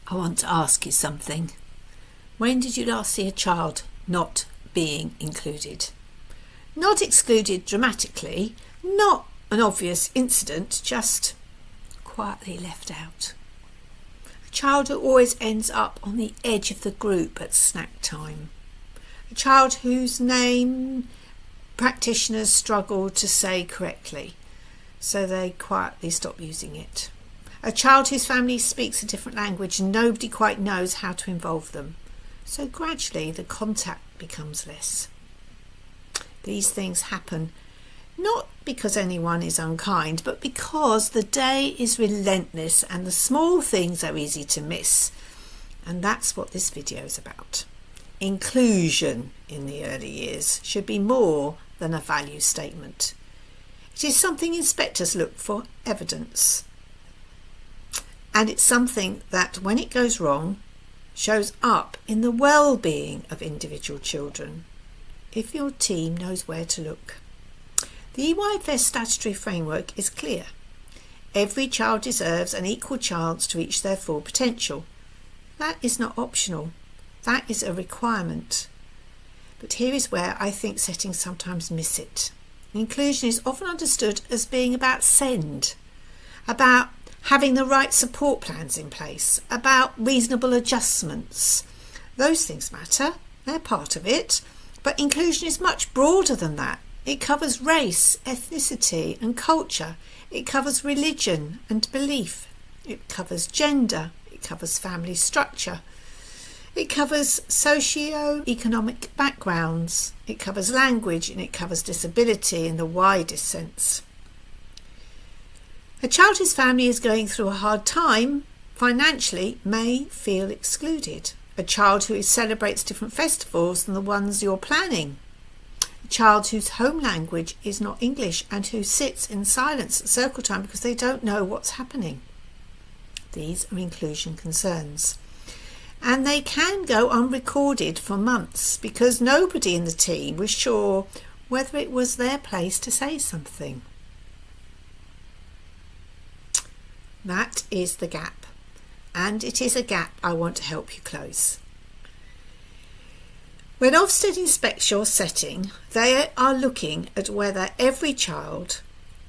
I want to ask you something. When did you last see a child not being included? Not excluded dramatically, not an obvious incident, just quietly left out. A child who always ends up on the edge of the group at snack time. A child whose name practitioners struggle to say correctly, so they quietly stop using it. A child whose family speaks a different language and nobody quite knows how to involve them. So gradually the contact becomes less. These things happen not because anyone is unkind, but because the day is relentless and the small things are easy to miss. And that's what this video is about. Inclusion in the early years should be more than a value statement. It is something inspectors look for evidence. And it's something that, when it goes wrong, shows up in the well-being of individual children, if your team knows where to look. The EYFS statutory framework is clear. Every child deserves an equal chance to reach their full potential. That is not optional. That is a requirement. But here is where I think settings sometimes miss it. Inclusion is often understood as being about SEND, about having the right support plans in place, about reasonable adjustments. Those things matter, they're part of it, but inclusion is much broader than that. It covers race, ethnicity and culture. It covers religion and belief. It covers gender. It covers family structure. It covers socio-economic backgrounds. It covers language, and it covers disability in the widest sense. A child whose family is going through a hard time financially may feel excluded. A child who celebrates different festivals than the ones you're planning. A child whose home language is not English and who sits in silence at circle time because they don't know what's happening. These are inclusion concerns. And they can go unrecorded for months because nobody in the team was sure whether it was their place to say something. That is the gap, and it is a gap I want to help you close. When Ofsted inspects your setting, they are looking at whether every child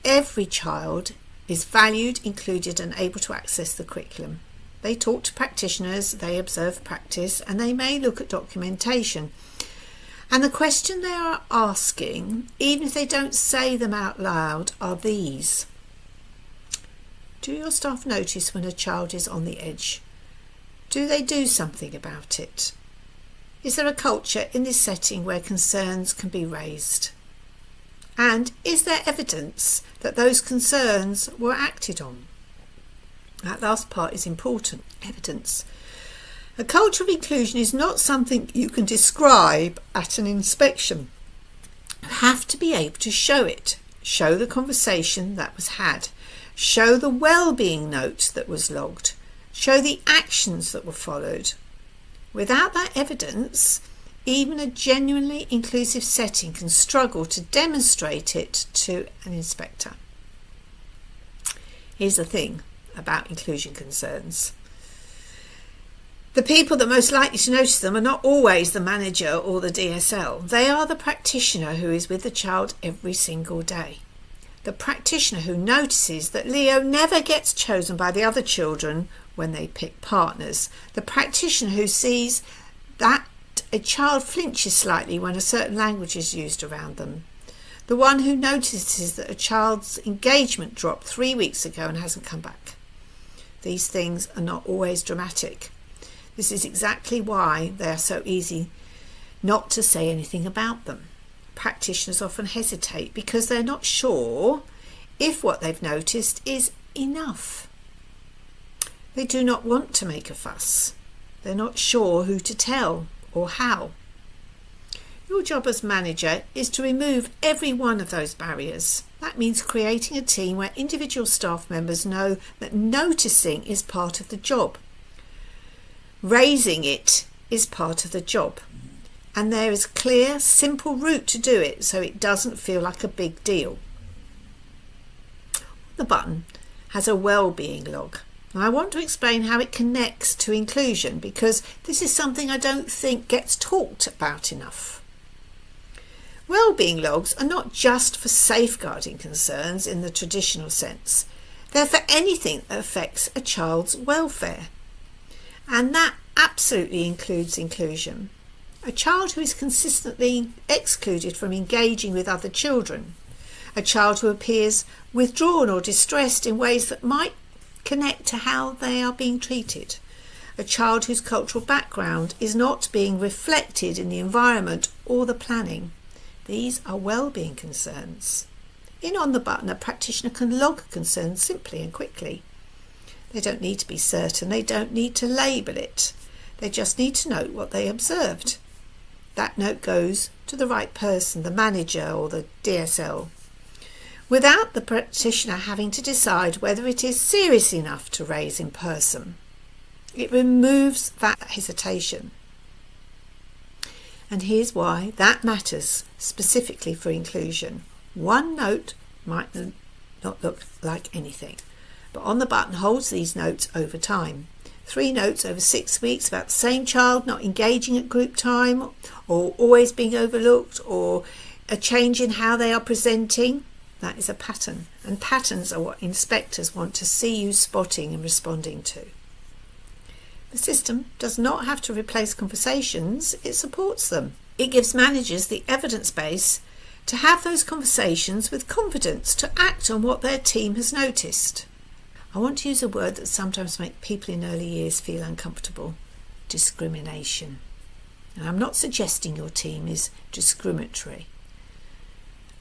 is valued, included and able to access the curriculum. They talk to practitioners, they observe practice, and they may look at documentation. And the question they are asking, even if they don't say them out loud, are these. Do your staff notice when a child is on the edge? Do they do something about it? Is there a culture in this setting where concerns can be raised? And is there evidence that those concerns were acted on? That last part is important, evidence. A culture of inclusion is not something you can describe at an inspection. You have to be able to show it, show the conversation that was had, show the well-being note that was logged, show the actions that were followed. Without that evidence, even a genuinely inclusive setting can struggle to demonstrate it to an inspector. Here's the thing about inclusion concerns. The people that are most likely to notice them are not always the manager or the DSL. They are the practitioner who is with the child every single day. The practitioner who notices that Leo never gets chosen by the other children when they pick partners. The practitioner who sees that a child flinches slightly when a certain language is used around them. The one who notices that a child's engagement dropped 3 weeks ago and hasn't come back. These things are not always dramatic. This is exactly why they are so easy not to say anything about them. Practitioners often hesitate because they're not sure if what they've noticed is enough. They do not want to make a fuss. They're not sure who to tell or how. Your job as manager is to remove every one of those barriers. That means creating a team where individual staff members know that noticing is part of the job. Raising it is part of the job. And there is a clear, simple route to do it so it doesn't feel like a big deal. The button has a well-being log. And I want to explain how it connects to inclusion, because this is something I don't think gets talked about enough. Wellbeing logs are not just for safeguarding concerns in the traditional sense. They're for anything that affects a child's welfare. And that absolutely includes inclusion. A child who is consistently excluded from engaging with other children. A child who appears withdrawn or distressed in ways that might connect to how they are being treated. A child whose cultural background is not being reflected in the environment or the planning. These are well-being concerns. In On the Button, a practitioner can log concerns simply and quickly. They don't need to be certain, they don't need to label it. They just need to note what they observed. That note goes to the right person, the manager or the DSL, without the practitioner having to decide whether it is serious enough to raise in person. It removes that hesitation. And here's why that matters specifically for inclusion. One note might not look like anything, but On the Button holds these notes over time. 3 notes over 6 weeks about the same child not engaging at group time, or always being overlooked, or a change in how they are presenting. That is a pattern, and patterns are what inspectors want to see you spotting and responding to. The system does not have to replace conversations, it supports them. It gives managers the evidence base to have those conversations with confidence, to act on what their team has noticed. I want to use a word that sometimes makes people in early years feel uncomfortable: discrimination. And I'm not suggesting your team is discriminatory.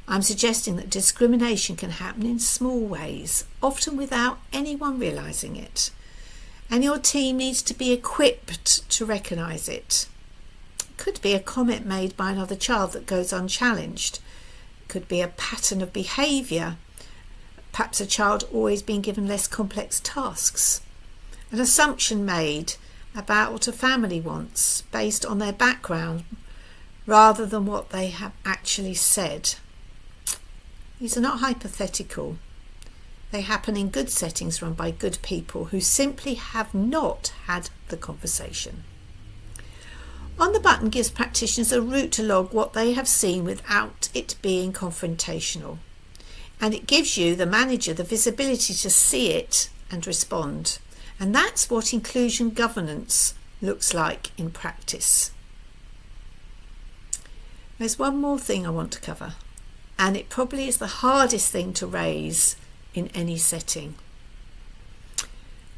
I'm suggesting that discrimination can happen in small ways, often without anyone realising it. And your team needs to be equipped to recognise it. It could be a comment made by another child that goes unchallenged. It could be a pattern of behaviour, perhaps a child always being given less complex tasks. An assumption made about what a family wants based on their background rather than what they have actually said. These are not hypothetical. They happen in good settings run by good people who simply have not had the conversation. On the Button gives practitioners a route to log what they have seen without it being confrontational. And it gives you, the manager, the visibility to see it and respond. And that's what inclusion governance looks like in practice. There's one more thing I want to cover, and it probably is the hardest thing to raise in any setting.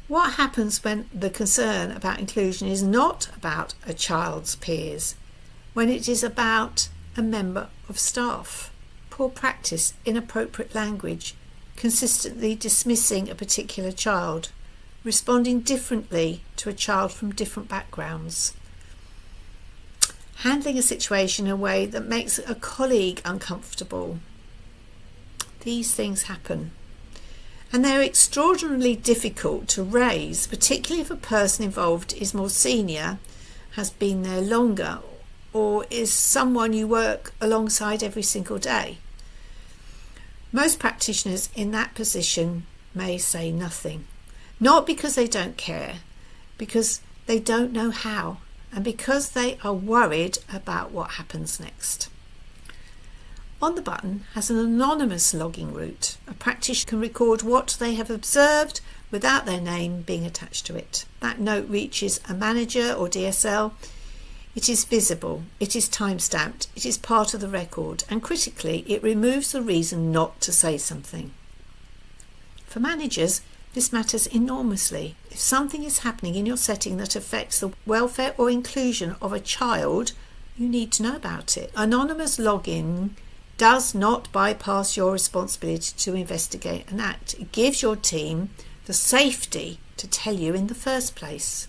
What happens when the concern about inclusion is not about a child's peers, when it is about a member of staff? Poor practice, inappropriate language, consistently dismissing a particular child, responding differently to a child from different backgrounds, handling a situation in a way that makes a colleague uncomfortable. These things happen. And they're extraordinarily difficult to raise, particularly if a person involved is more senior, has been there longer, or is someone you work alongside every single day. Most practitioners in that position may say nothing, not because they don't care, because they don't know how, and because they are worried about what happens next. On the Button has an anonymous logging route. A practitioner can record what they have observed without their name being attached to it. That note reaches a manager or DSL. It is visible, it is time-stamped, it is part of the record, and critically, it removes the reason not to say something. For managers, this matters enormously. If something is happening in your setting that affects the welfare or inclusion of a child, you need to know about it. Anonymous login does not bypass your responsibility to investigate and act. It gives your team the safety to tell you in the first place.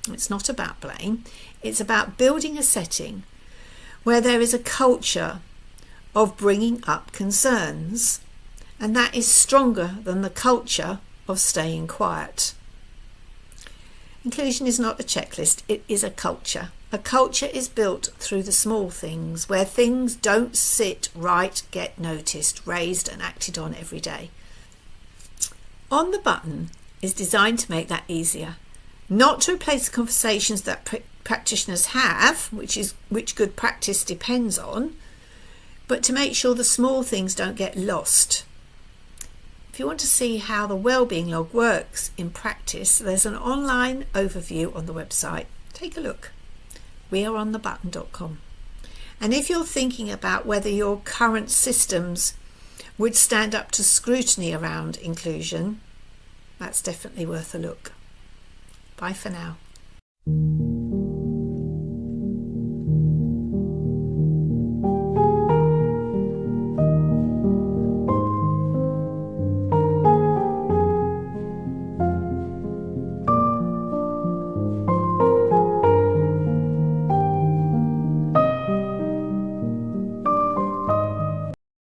It's not about blame. It's about building a setting where there is a culture of bringing up concerns, and that is stronger than the culture of staying quiet. Inclusion is not a checklist, it is a culture. A culture is built through the small things, where things don't sit right, get noticed, raised and acted on every day. On the Button is designed to make that easier, not to replace the conversations that practitioners have, which good practice depends on, but to make sure the small things don't get lost. If you want to see how the wellbeing log works in practice, there's an online overview on the website. Take a look. weareonthebutton.com. And if you're thinking about whether your current systems would stand up to scrutiny around inclusion, that's definitely worth a look. Bye for now.